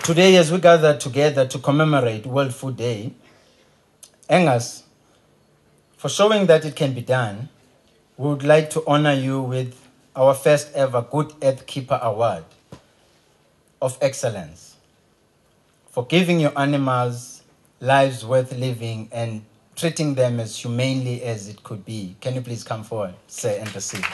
Today, as we gather together to commemorate World Food Day, Angus, for showing that it can be done, we would like to honor you with our first ever Good Earth Keeper Award of Excellence for giving your animals lives worth living and treating them as humanely as it could be. Can you please come forward, sir, and receive?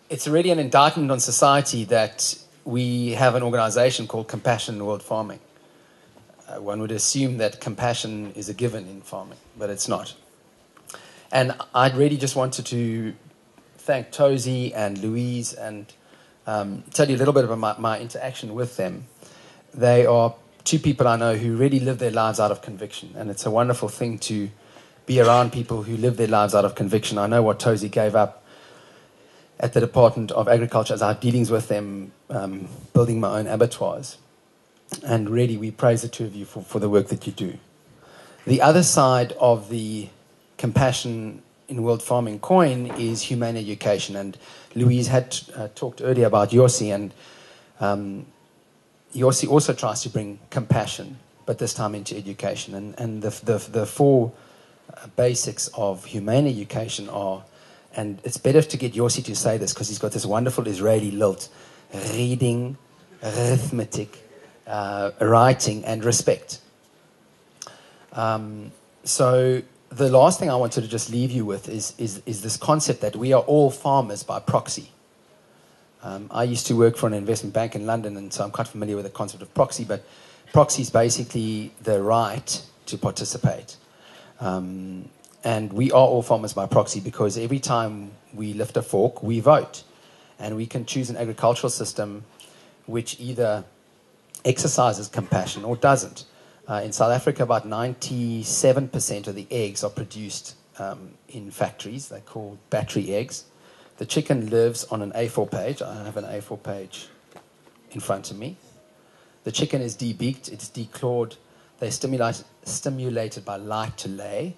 It's really an indictment on society that we have an organization called Compassion in World Farming. One would assume that compassion is a given in farming, but it's not. And I really just wanted to thank Tozy and Louise and tell you a little bit about my interaction with them. They are two people I know who really live their lives out of conviction, and it's a wonderful thing to be around people who live their lives out of conviction. I know what Tozy gave up at the Department of Agriculture as I have dealings with them, building my own abattoirs. And really, we praise the two of you for the work that you do. The other side of the compassion in world farming coin is humane education. And Louise had talked earlier about Yossi, and Yossi also tries to bring compassion, but this time into education. And the four basics of humane education are, and it's better to get Yossi to say this because he's got this wonderful Israeli lilt: reading, arithmetic, writing, and respect. So the last thing I wanted to just leave you with is this concept that we are all farmers by proxy. I used to work for an investment bank in London, and so I'm quite familiar with the concept of proxy, but proxy is basically the right to participate. And we are all farmers by proxy because every time we lift a fork, we vote. And we can choose an agricultural system which either exercises compassion or doesn't. In South Africa, about 97% of the eggs are produced in factories. They're called battery eggs. The chicken lives on an A4 page. I have an A4 page in front of me. The chicken is debeaked. It's declawed. They're stimulated by light to lay.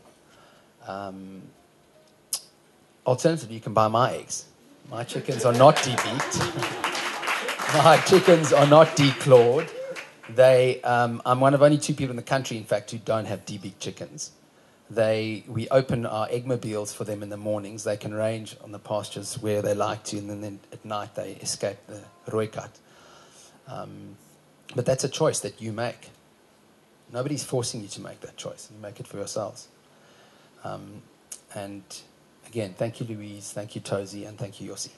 Alternatively, you can buy my eggs. My chickens are not debeaked. My chickens are not declawed. I'm one of only two people in the country, in fact, who don't have debeaked chickens. We open our eggmobiles for them in the mornings. They can range on the pastures where they like to, and then at night they escape the rooikat. But that's a choice that you make. Nobody's forcing you to make that choice. You make it for yourselves. And again, thank you, Louise, thank you, Tozy, and thank you, Yossi.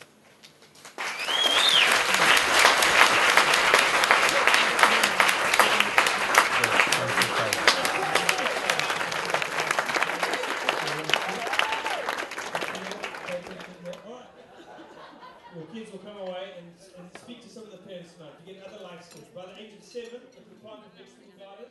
Your kids will come away and speak to some of the parents tonight. You get other life skills. By the age of 7, the Department of Vegetable Garden